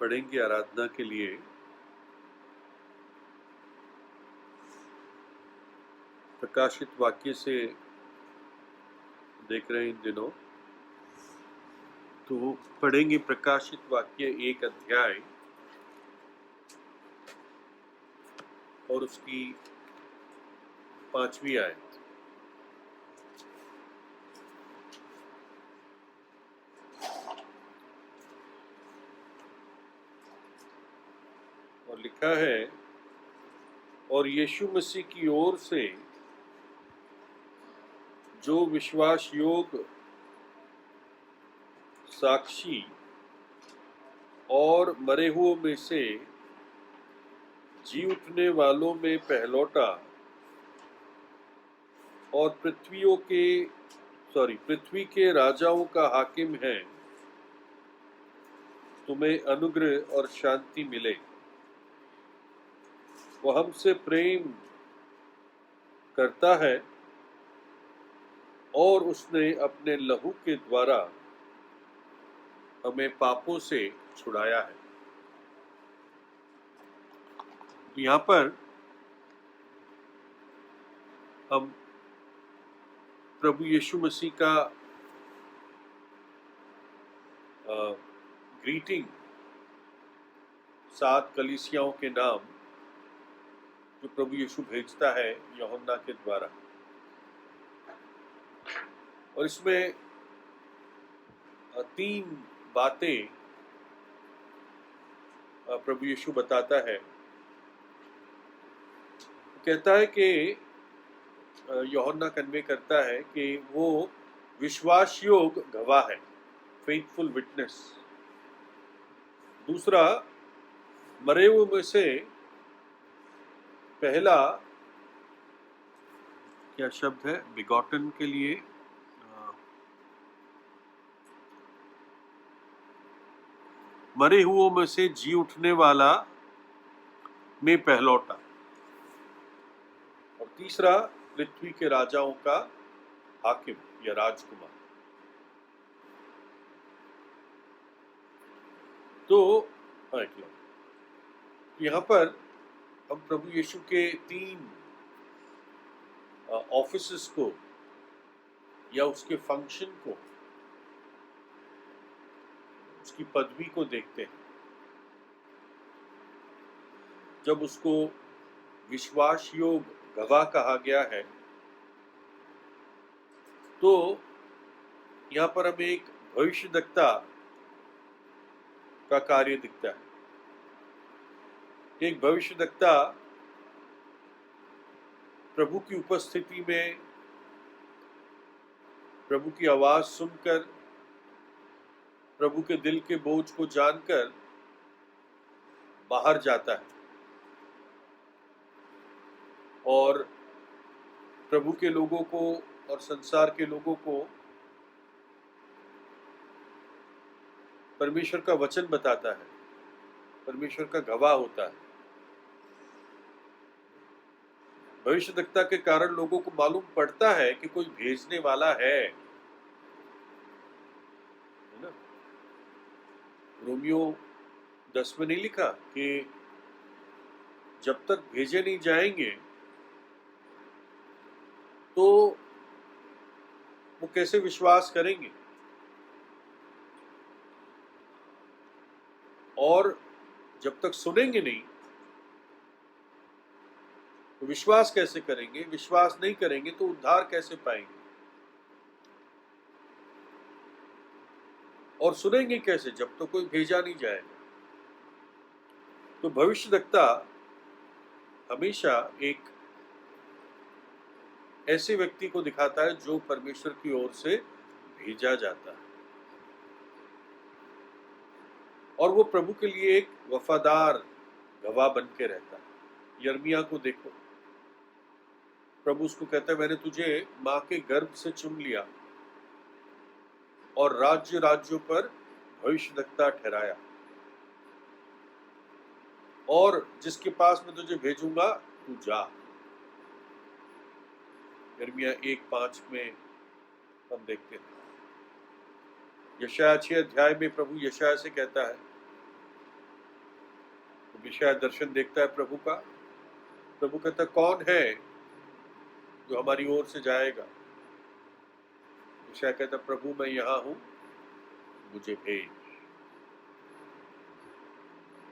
पढ़ेंगे आराधना के लिए प्रकाशित वाक्य से देख रहे हैं इन दिनों। तो पढ़ेंगे प्रकाशित वाक्य 1 अध्याय और उसकी 5वीं आयत। और लिखा है, और यीशु मसीह की ओर से जो विश्वास योग साक्षी और मरे हुओं में से जी उठने वालों में पहलौठा और पृथ्वी के राजाओं का हाकिम है, तुम्हें अनुग्रह और शांति मिले। वह हमसे प्रेम करता है और उसने अपने लहू के द्वारा हमें पापों से छुड़ाया है। यहाँ पर हम प्रभु यीशु मसीह का ग्रीटिंग 7 कलीसियाओं के नाम जो प्रभु यीशु भेजता है यूहन्ना के द्वारा, और इसमें 3 बातें प्रभु यीशु बताता है। कहता है कि यूहन्ना कन्वे करता है कि वो विश्वास योग गवाह है, फेथफुल विटनेस। दूसरा, मरे हुए में से पहला क्या शब्द है बिगॉटन के लिए, मरे हुओं में से जी उठने वाला में पहलौठा। और तीसरा, पृथ्वी के राजाओं का हाकिम या राजकुमार। तो यहाँ पर हम प्रभु यीशु के 3 ऑफिसेस को या उसके फंक्शन को, उसकी पदवी को देखते हैं। जब उसको विश्वास योग गवाह कहा गया है, तो यहाँ पर हमें एक भविष्यद्वक्ता का कार्य दिखता है। एक भविष्यद्वक्ता प्रभु की उपस्थिति में, प्रभु की आवाज सुनकर, प्रभु के दिल के बोझ को जानकर बाहर जाता है और प्रभु के लोगों को और संसार के लोगों को परमेश्वर का वचन बताता है, परमेश्वर का गवाह होता है। भविष्यद्वक्ता के कारण लोगों को मालूम पड़ता है कि कोई भेजने वाला है ना। रोमियो 10 में नहीं लिखा कि जब तक भेजे नहीं जाएंगे तो वो कैसे विश्वास करेंगे, और जब तक सुनेंगे नहीं तो विश्वास कैसे करेंगे, विश्वास नहीं करेंगे तो उद्धार कैसे पाएंगे, और सुनेंगे कैसे जब तो कोई भेजा नहीं जाएगा। तो भविष्यद्वक्ता हमेशा एक ऐसे व्यक्ति को दिखाता है जो परमेश्वर की ओर से भेजा जाता है, और वो प्रभु के लिए एक वफादार गवाह बन के रहता है। यिर्मयाह को देखो, प्रभु उसको कहता है, मैंने तुझे मां के गर्भ से चुन लिया और राज्य राज्यों पर भविष्यद्वक्ता ठहराया, और जिसके पास मैं तुझे भेजूंगा तू जा। यिर्मयाह 1:5 में हम देखते हैं। यशायाह 6 अध्याय में प्रभु यशायाह से कहता है यशायाह दर्शन देखता है प्रभु का। प्रभु कहता है कौन है जो हमारी ओर से जाएगा। यशायाह कहता है प्रभु मैं यहाँ हूँ, मुझे भेज।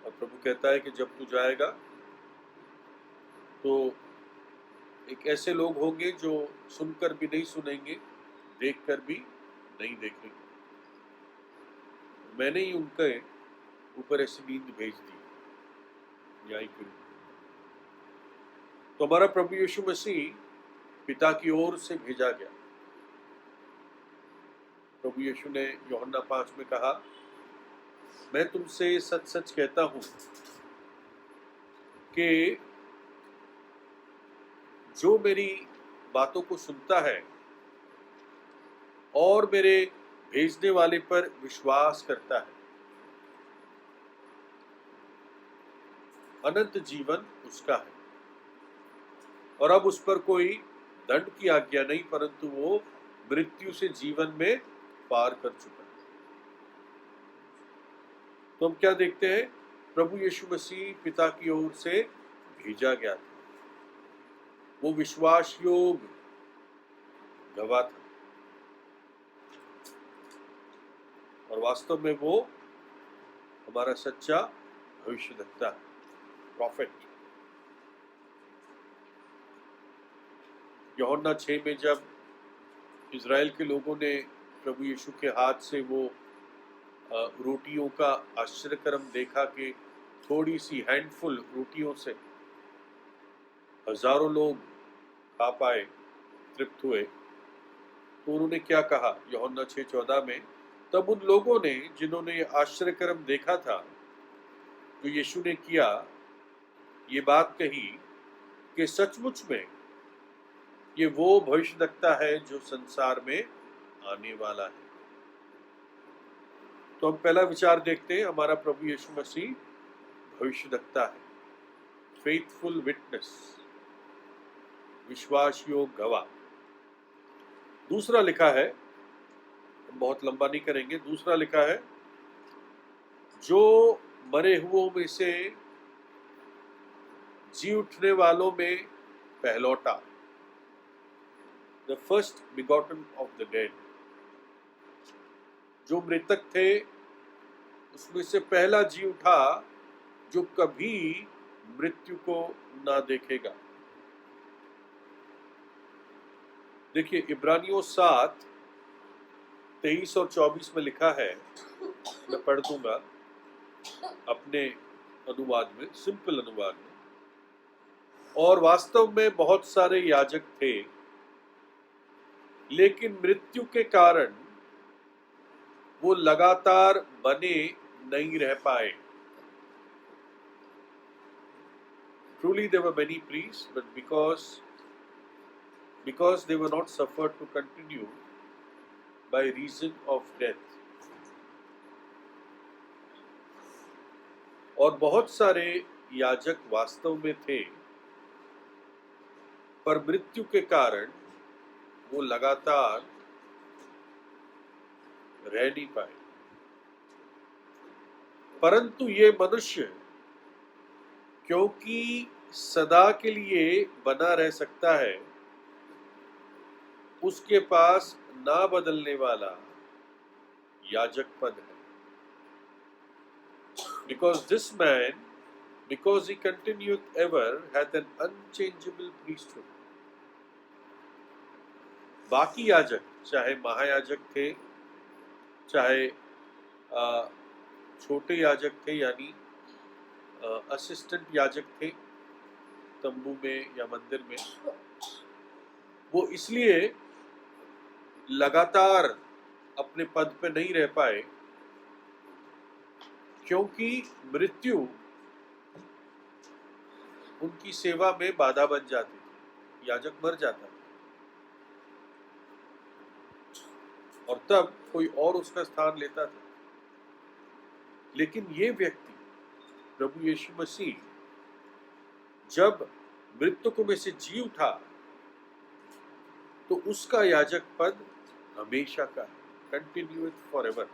और प्रभु कहता है कि जब तू जाएगा तो एक ऐसे लोग होंगे जो सुनकर भी नहीं सुनेंगे, देखकर भी नहीं देखेंगे। मैंने ही उनके ऊपर ऐसी नींद भेज दी। यही क्यों? तो हमारा प्रभु यीशु मसीह पिता की ओर से भेजा गया। प्रभु यीशु ने यूहन्ना 5 में कहा, मैं तुमसे सच सच कहता हूं कि जो मेरी बातों को सुनता है और मेरे भेजने वाले पर विश्वास करता है, अनंत जीवन उसका है। और अब उस पर कोई दंड की आज्ञा नहीं, परंतु वो मृत्यु से जीवन में पार कर चुका है। तो हम क्या देखते हैं? प्रभु यीशु मसीह पिता की ओर से भेजा गया था। वो विश्वास योग्य गवाह था और वास्तव में वो हमारा सच्चा भविष्यद्वक्ता है, प्रॉफिट। यूहन्ना 6 में जब इज़राइल के लोगों ने प्रभु यीशु के हाथ से वो रोटियों का आश्चर्यकर्म देखा कि थोड़ी सी हैंडफुल रोटियों से हजारों लोग खा पाए, तृप्त हुए, तो उन्होंने क्या कहा? यूहन्ना 6:14 में, तब उन लोगों ने जिन्होंने ये आश्चर्यकर्म देखा था जो यीशु ने किया, ये बात कही कि सचमुच में ये वो भविष्यद्वक्ता है जो संसार में आने वाला है। तो हम पहला विचार देखते हैं, हमारा प्रभु यीशु मसीह भविष्यद्वक्ता है, फेथफुल विटनेस, विश्वास योग्य गवाह। दूसरा लिखा है, बहुत लंबा नहीं करेंगे, दूसरा लिखा है जो मरे हुओं में से जी उठने वालों में पहलौटा, the first begotten of the dead. जो मृतक थे उसमें से पहला जी उठा जो कभी मृत्यु को ना देखेगा। देखिए इब्रानियों 7:23 और 24 में लिखा है, मैं पढ़ दूंगा अपने अनुवाद में, सिंपल अनुवाद में। और वास्तव में बहुत सारे याजक थे, लेकिन मृत्यु के कारण वो लगातार बने नहीं रह पाए। Truly there were many priests, but because they were not suffered to continue by reason of death. और बहुत सारे याजक वास्तव में थे, पर मृत्यु के कारण वो लगातार रह नहीं पाए। परंतु ये मनुष्य क्योंकि सदा के लिए बना रह सकता है, उसके पास ना बदलने वाला याजक पद है। Because this man, because he continueth ever, hath an unchangeable priesthood. बाकी याजक, चाहे महायाजक थे, चाहे छोटे याजक थे, यानी असिस्टेंट याजक थे तंबू में या मंदिर में, वो इसलिए लगातार अपने पद पे नहीं रह पाए क्योंकि मृत्यु उनकी सेवा में बाधा बन जाती थी। याजक मर जाता था और तब कोई और उसका स्थान लेता था। लेकिन ये व्यक्ति प्रभु यीशु मसीह जब मृतकों में से जी उठा तो उसका याजक पद हमेशा का, कंटिन्यूड फॉरएवर।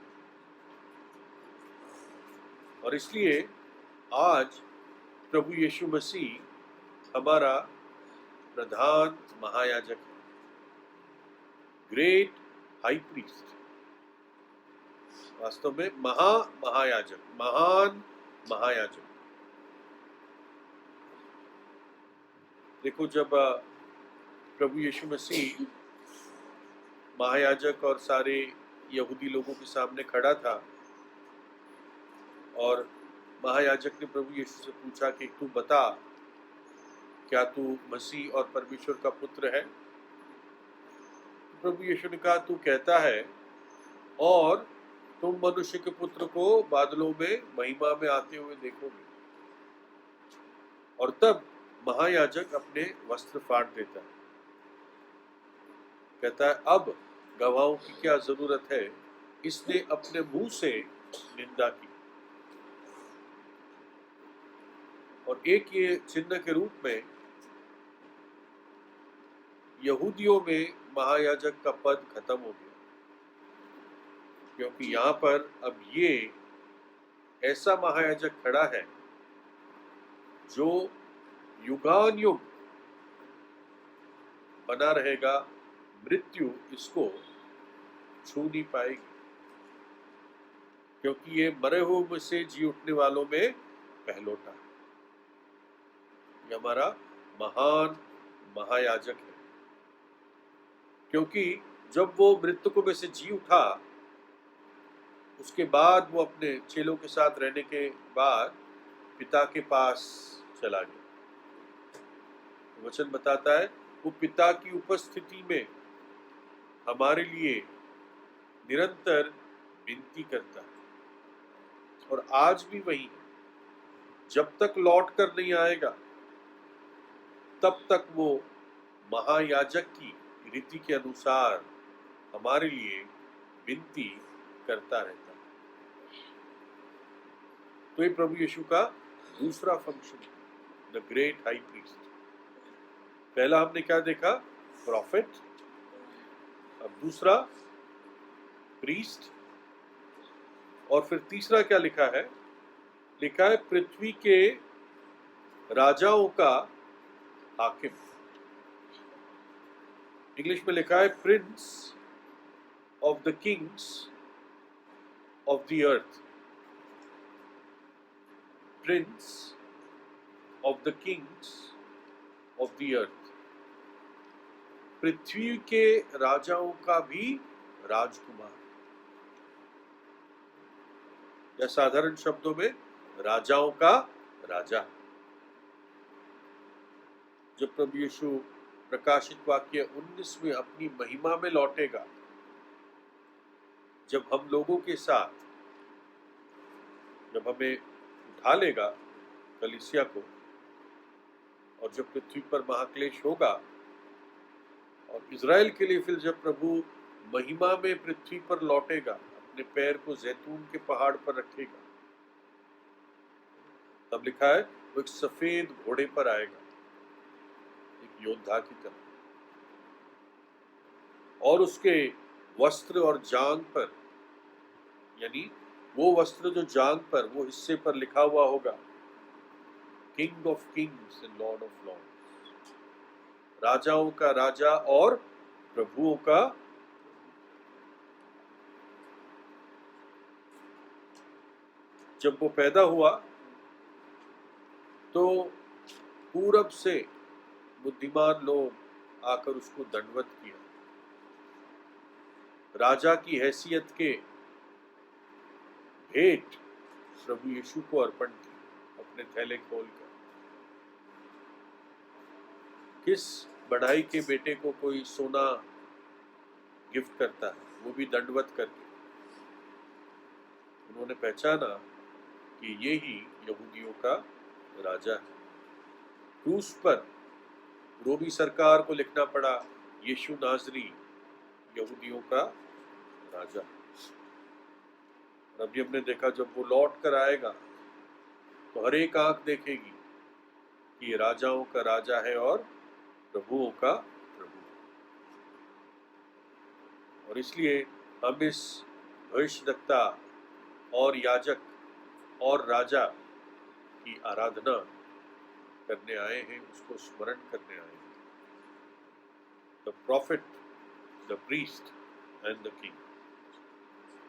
और इसलिए आज प्रभु यीशु मसीह हमारा प्रधान महायाजक है, ग्रेट हाई प्रीस्ट, वास्तव में महायाजक, महान महायाजक। देखो, जब प्रभु यीशु मसीह महायाजक और सारे यहूदी लोगों के सामने खड़ा था और महायाजक ने प्रभु यीशु से पूछा कि तू बता, क्या तू मसीह और परमेश्वर का पुत्र है? प्रभु यीशु ने कहा, तू कहता है, और तुम मनुष्य के पुत्र को बादलों में महिमा में आते हुए देखोगे। और तब महायाजक अपने वस्त्र फाड़ देता है, कहता है, अब गवाहों की क्या जरूरत है, इसने अपने मुंह से निंदा की। और एक ये चिन्ह के रूप में यहूदियों में महायाजक का पद खत्म हो गया, क्योंकि यहाँ पर अब ये ऐसा महायाजक खड़ा है जो युगान युग बना रहेगा, मृत्यु इसको छू नहीं पाएगी, क्योंकि ये मरे हुए में से जी उठने वालों में पहलौठा है। ये हमारा महान महायाजक है, क्योंकि जब वो मृतकों में से जी उठा, उसके बाद वो अपने चेलों के साथ रहने के बाद पिता के पास चला गया। वचन बताता है, वो पिता की उपस्थिति में हमारे लिए निरंतर विनती करता है, और आज भी वही है। जब तक लौट कर नहीं आएगा तब तक वो महायाजक की रीति के अनुसार हमारे लिए विनती करता रहता है। तो ये प्रभु यीशु का दूसरा function, the great high priest. पहला हमने क्या देखा? प्रॉफिट। अब दूसरा प्रीस्ट। और फिर तीसरा क्या लिखा है? लिखा है पृथ्वी के राजाओं का हाकिम। इंग्लिश में लिखा है prince of the kings of the earth. Prince of the kings of the earth. पृथ्वी के राजाओं का भी राजकुमार, या साधारण शब्दों में राजाओं का राजा। जब प्रभु यीशु प्रकाशित वाक्य 19 में अपनी महिमा में लौटेगा, जब हम लोगों के साथ, जब हमें उठा लेगा कलीसिया को, और जब पृथ्वी पर महाक्लेश होगा, और इज़राइल के लिए फिर जब प्रभु महिमा में पृथ्वी पर लौटेगा, अपने पैर को जैतून के पहाड़ पर रखेगा, तब लिखा है वो एक सफेद घोड़े पर आएगा, एक योद्धा की तरह, और उसके वस्त्र और जांग पर, यानी वो वस्त्र जो जांग पर, वो हिस्से पर लिखा हुआ होगा king of kings and lord of lords, राजाओं का राजा और प्रभुओं का। जब वो पैदा हुआ तो पूरब से बुद्धिमान लोग आकर उसको दंडवत किया, राजा की हैसियत के भेंट प्रभु यीशु को अर्पण की, अपने थैले खोलकर। किस बढ़ाई के बेटे को कोई सोना गिफ्ट करता है, वो भी दंडवत करके? उन्होंने पहचाना कि ये ही यहूदियों का राजा है। क्रूस पर रोमी सरकार को लिखना पड़ा, यीशु नाजरी यहूदियों का राजा। अभी हमने देखा जब वो लौट कर आएगा तो हर एक आंख देखेगी कि ये राजाओं का राजा है और प्रभुओं का प्रभु। और इसलिए हम इस भविष्यद्वक्ता और याजक और राजा की आराधना करने आए हैं, उसको स्मरण करने आए हैं। The profit, the priest and the king,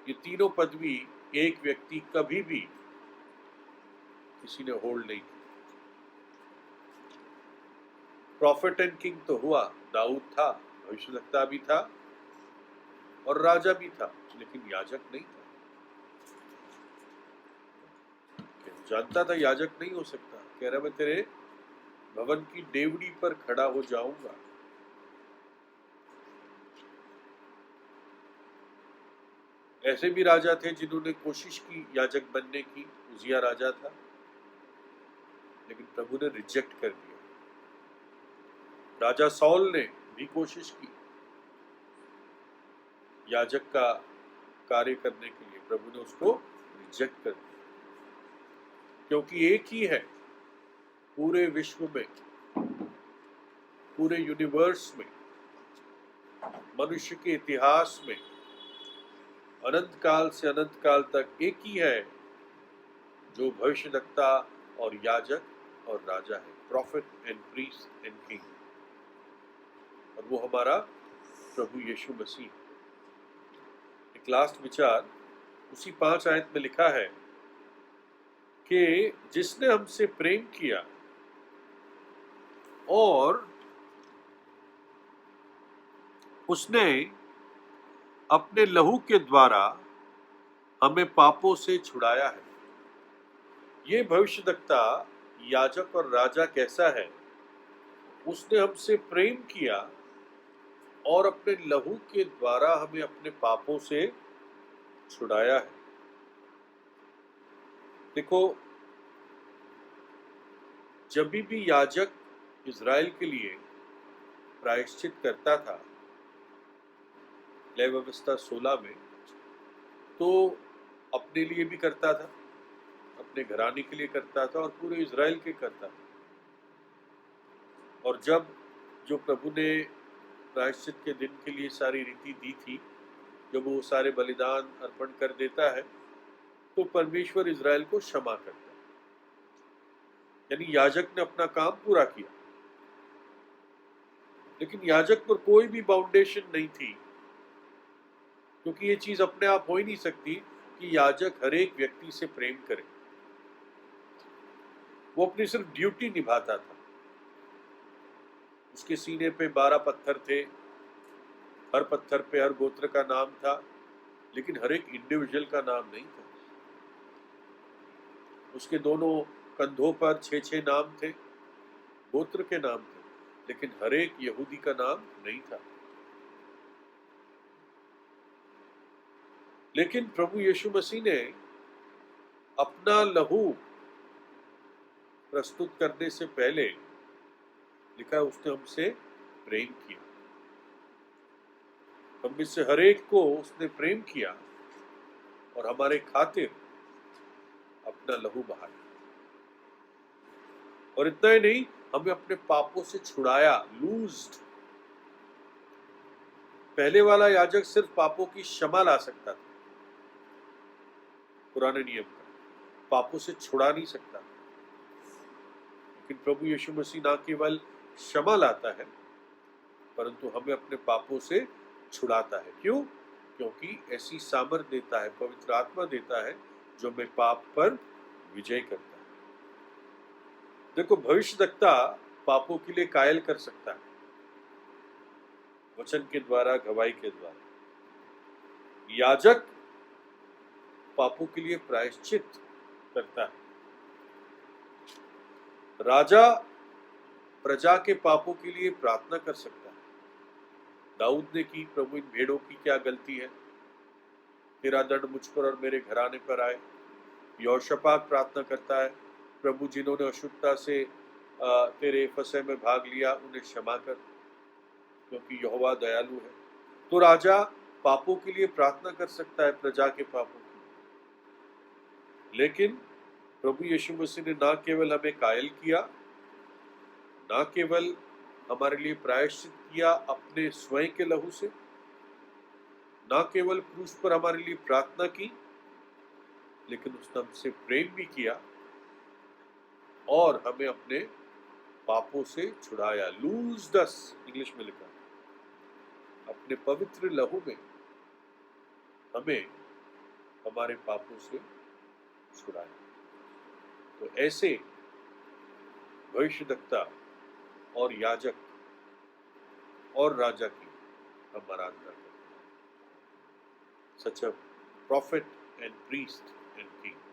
ये तीनों पदवी एक व्यक्ति कभी भी किसी ने होल्ड नहीं की। प्रॉफिट एंड किंग तो हुआ, दाऊद था, भविष्यवक्ता भी था और राजा भी था, लेकिन याजक नहीं था। जानता था याजक नहीं हो सकता, कह रहा मैं तेरे भवन की डेवड़ी पर खड़ा हो जाऊंगा। ऐसे भी राजा थे जिन्होंने कोशिश की याजक बनने की, उजिया राजा था, लेकिन प्रभु ने रिजेक्ट कर दिया। राजा सौल ने भी कोशिश की याजक का कार्य करने के लिए, प्रभु ने उसको रिजेक्ट कर दिया, क्योंकि एक ही है पूरे विश्व में, पूरे यूनिवर्स में, मनुष्य के इतिहास में, अनंत काल से अनंत काल तक एक ही है जो भविष्यवक्ता और याजक और राजा है, profit and priest and king, और वो हमारा प्रभु यीशु मसीह। एक लास्ट विचार उसी 5 आयत में लिखा है कि जिसने हमसे प्रेम किया और उसने अपने लहू के द्वारा हमें पापों से छुड़ाया है। ये भविष्यवक्ता, याजक और राजा कैसा है? उसने हमसे प्रेम किया और अपने लहू के द्वारा हमें अपने पापों से छुड़ाया है। देखो, जब भी याजक इज़राइल के लिए प्रायश्चित करता था लेवी व्यवस्था 16 में, तो अपने लिए भी करता था, अपने घराने के लिए करता था और पूरे इज़राइल के करता था। और जब जो प्रभु ने प्रायश्चित के दिन के लिए सारी रीति दी थी, जब वो सारे बलिदान अर्पण कर देता है, तो परमेश्वर इज़राइल को क्षमा करता है। यानी याजक ने अपना काम पूरा किया, लेकिन याजक पर कोई भी बाउंडेशन नहीं थी, क्योंकि ये चीज अपने आप हो ही नहीं सकती कि याजक हर एक व्यक्ति से प्रेम करे। वो अपनी सिर्फ ड्यूटी निभाता था। उसके सीने पे 12 पत्थर थे, हर पत्थर पे हर गोत्र का नाम था, लेकिन हर एक इंडिविजुअल का नाम नहीं था। उसके दोनों कंधों पर 6-6 नाम थे, गोत्र के नाम थे, लेकिन हर एक यहूदी का नाम नहीं था। लेकिन प्रभु यीशु मसीह ने अपना लहू प्रस्तुत करने से पहले लिखा, उसने हमसे प्रेम किया। हम में से हर एक को उसने प्रेम किया और हमारे खातिर अपना लहू बहाया। और इतना ही नहीं, हमें अपने पापों से छुड़ाया, लूज्ड। पहले वाला याजक सिर्फ पापों की क्षमा ला सकता था, पुराने नियम का, पापों से छुड़ा नहीं सकता। लेकिन प्रभु यीशु मसीह ना केवल क्षमा लाता है, परंतु हमें अपने पापों से छुड़ाता है। क्यों? क्योंकि ऐसी सामर्थ देता है, पवित्र आत्मा देता है, जो हमें पाप पर विजय करता है। देखो, भविष्यवक्ता पापों के लिए कायल कर सकता है, वचन के द्वारा, गवाही के द्वारा। याजक पापों के लिए प्रायश्चित करता है। राजा प्रजा के पापों के लिए प्रार्थना कर सकता है। दाऊद ने की, प्रभु इन भेड़ों की क्या गलती है, तेरा दंड मुझ पर और मेरे घराने पर आए। यहोशापात प्रार्थना करता है, प्रभु जिन्होंने अशुद्धता से तेरे फसह में भाग लिया, उन्हें क्षमा कर, क्योंकि यहोवा दयालु है। तो राजा पापों के लिए प्रार्थना कर सकता है, प्रजा के पापों के लिए। लेकिन प्रभु यीशु मसीह ने ना केवल हमें कायल किया, ना केवल हमारे लिए प्रायश्चित किया अपने स्वयं के लहू से, ना केवल क्रूस पर हमारे लिए प्रार्थना की, लेकिन उसने हमसे प्रेम भी किया और हमें अपने पापों से छुड़ाया। लूज दस इंग्लिश में लिखा, अपने पवित्र लहू में हमें हमारे पापों से छुड़ाया। तो ऐसे भविष्यद्वक्ता और याजक और राजा की हम आराधना करते हैं। सच अ prophet and priest and king.